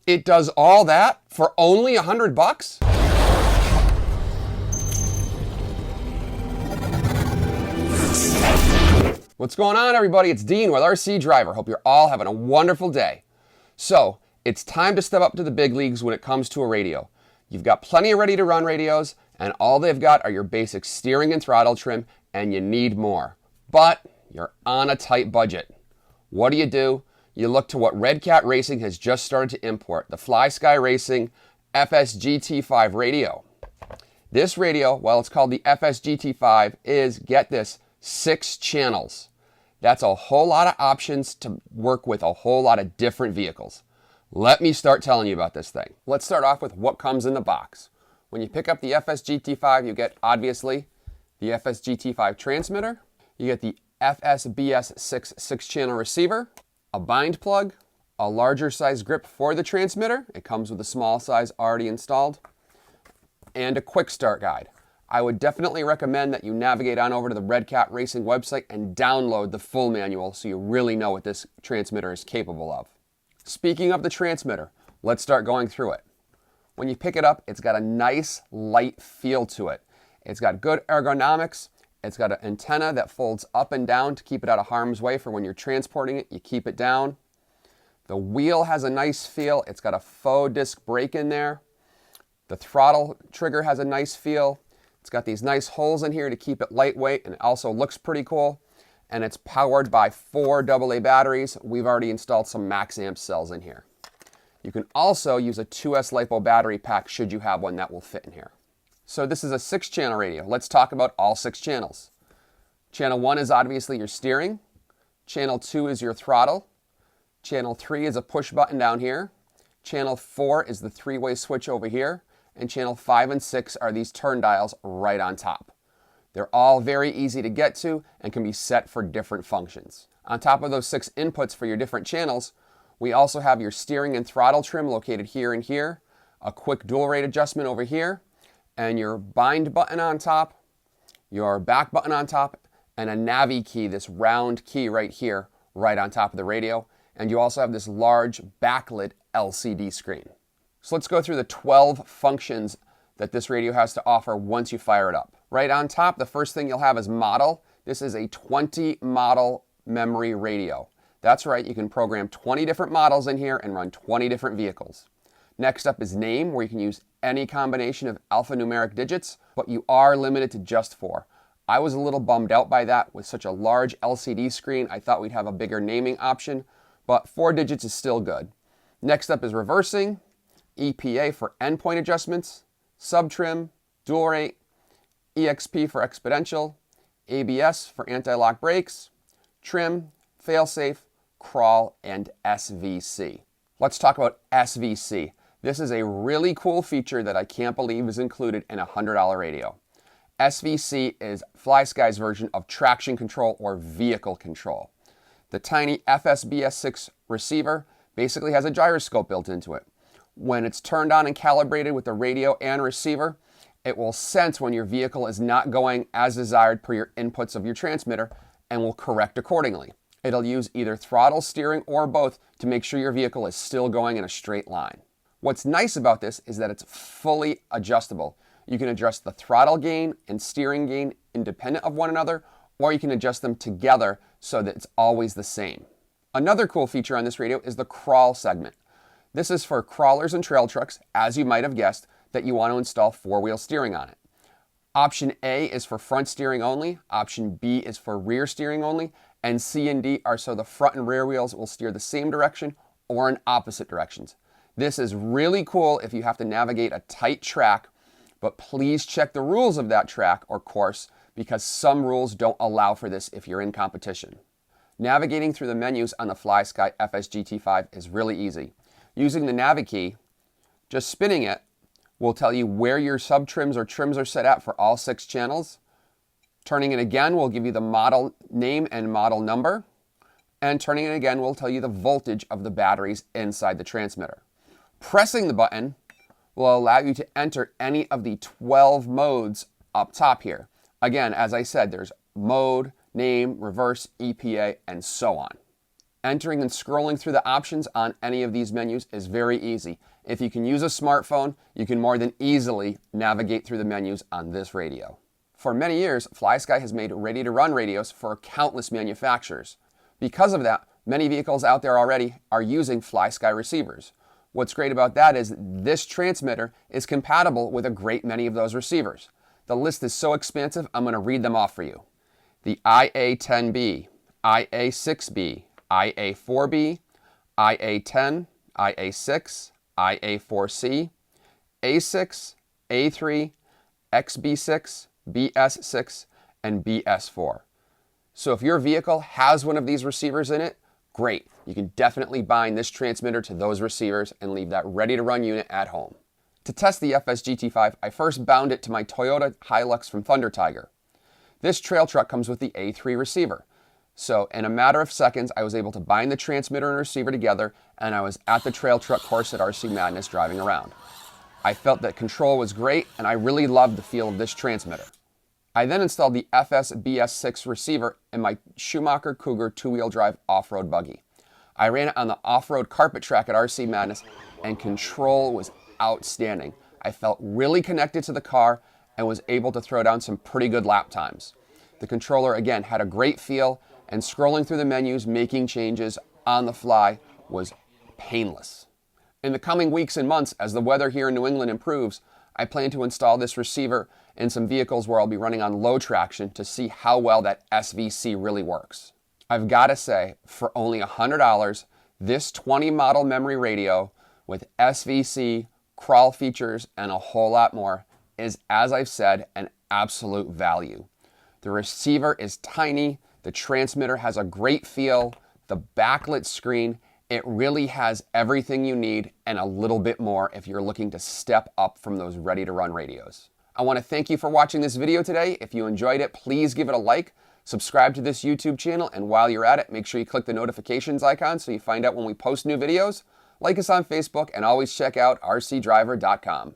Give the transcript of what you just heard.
It does all that for only $100? What's going on, everybody? It's Dean with RC Driver. Hope you're all having a wonderful day. So, it's time to step up to the big leagues when it comes to a radio. You've got plenty of ready-to-run radios, and all they've got are your basic steering and throttle trim, and you need more. But you're on a tight budget. What do? You look to what Redcat Racing has just started to import, the FlySky Racing FS-GT5 radio. This radio, while it's called the FS-GT5, is, get this, 6 channels. That's a whole lot of options to work with a whole lot of different vehicles. Let me start telling you about this thing. Let's start off with what comes in the box. When you pick up the FS-GT5, you get, obviously, the FS-GT5 transmitter. You get the FS-BS6 6-channel receiver, a bind plug, a larger size grip for the transmitter. It comes with a small size already installed, and a quick start guide. I would definitely recommend that you navigate on over to the Redcat Racing website and download the full manual so you really know what this transmitter is capable of. Speaking of the transmitter, let's start going through it. When you pick it up, it's got a nice light feel to it. It's got good ergonomics. It's got an antenna that folds up and down to keep it out of harm's way for when you're transporting it. You keep it down. The wheel has a nice feel. It's got a faux disc brake in there. The throttle trigger has a nice feel. It's got these nice holes in here to keep it lightweight, and it also looks pretty cool. And it's powered by 4 AA batteries. We've already installed some max amp cells in here. You can also use a 2S LiPo battery pack should you have one that will fit in here. So this is a 6-channel radio. Let's talk about all 6 channels. Channel 1 is obviously your steering. Channel 2 is your throttle. Channel 3 is a push button down here. Channel 4 is the 3-way switch over here. And channel 5 and 6 are these turn dials right on top. They're all very easy to get to and can be set for different functions. On top of those 6 inputs for your different channels, we also have your steering and throttle trim located here and here, a quick dual rate adjustment over here, and your bind button on top, your back button on top, and a Navi key, this round key right here, right on top of the radio. And you also have this large backlit LCD screen. So let's go through the 12 functions that this radio has to offer once you fire it up. Right on top, the first thing you'll have is model. This is a 20 model memory radio. That's right, you can program 20 different models in here and run 20 different vehicles. Next up is name, where you can use any combination of alphanumeric digits, but you are limited to just 4. I was a little bummed out by that. With such a large LCD screen, I thought we'd have a bigger naming option, but 4 digits is still good. Next up is reversing, EPA for endpoint adjustments, subtrim, dual rate, EXP for exponential, ABS for anti-lock brakes, trim, failsafe, crawl, and SVC. Let's talk about SVC. This is a really cool feature that I can't believe is included in a $100 radio. SVC is FlySky's version of traction control or vehicle control. The tiny FS-BS6 receiver basically has a gyroscope built into it. When it's turned on and calibrated with the radio and receiver, it will sense when your vehicle is not going as desired per your inputs of your transmitter and will correct accordingly. It'll use either throttle, steering, or both to make sure your vehicle is still going in a straight line. What's nice about this is that it's fully adjustable. You can adjust the throttle gain and steering gain independent of one another, or you can adjust them together so that it's always the same. Another cool feature on this radio is the crawl segment. This is for crawlers and trail trucks, as you might have guessed, that you want to install 4-wheel steering on it. Option A is for front steering only, option B is for rear steering only, and C and D are so the front and rear wheels will steer the same direction or in opposite directions. This is really cool if you have to navigate a tight track, but please check the rules of that track or course because some rules don't allow for this if you're in competition. Navigating through the menus on the FlySky FS-GT5 is really easy. Using the Navi key, just spinning it will tell you where your sub-trims or trims are set at for all 6 channels. Turning it again will give you the model name and model number. And turning it again will tell you the voltage of the batteries inside the transmitter. Pressing the button will allow you to enter any of the 12 modes up top here. Again, as I said, there's mode, name, reverse, EPA, and so on. Entering and scrolling through the options on any of these menus is very easy. If you can use a smartphone, you can more than easily navigate through the menus on this radio. For many years, FlySky has made ready-to-run radios for countless manufacturers. Because of that, many vehicles out there already are using FlySky receivers. What's great about that is this transmitter is compatible with a great many of those receivers. The list is so expansive, I'm going to read them off for you. The IA-10B, IA-6B, IA-4B, IA-10, IA-6, IA-4C, A6, A3, XB6, BS6, and BS4. So if your vehicle has one of these receivers in it, great. You can definitely bind this transmitter to those receivers and leave that ready-to-run unit at home. To test the FS-GT5, I first bound it to my Toyota Hilux from Thunder Tiger. This trail truck comes with the A3 receiver. So in a matter of seconds, I was able to bind the transmitter and receiver together, and I was at the trail truck course at RC Madness driving around. I felt that control was great, and I really loved the feel of this transmitter. I then installed the FS-BS6 receiver in my Schumacher Cougar two-wheel drive off-road buggy. I ran it on the off-road carpet track at RC Madness, and control was outstanding. I felt really connected to the car and was able to throw down some pretty good lap times. The controller, again, had a great feel, and scrolling through the menus, making changes on the fly was painless. In the coming weeks and months, as the weather here in New England improves, I plan to install this receiver in some vehicles where I'll be running on low traction to see how well that SVC really works. I've got to say, for only $100, this 20 model memory radio with SVC, crawl features, and a whole lot more is, as I've said, an absolute value. The receiver is tiny, the transmitter has a great feel, the backlit screen, it really has everything you need and a little bit more if you're looking to step up from those ready-to-run radios. I want to thank you for watching this video today. If you enjoyed it, please give it a like, subscribe to this YouTube channel, and while you're at it, make sure you click the notifications icon so you find out when we post new videos. Like us on Facebook, and always check out rcdriver.com.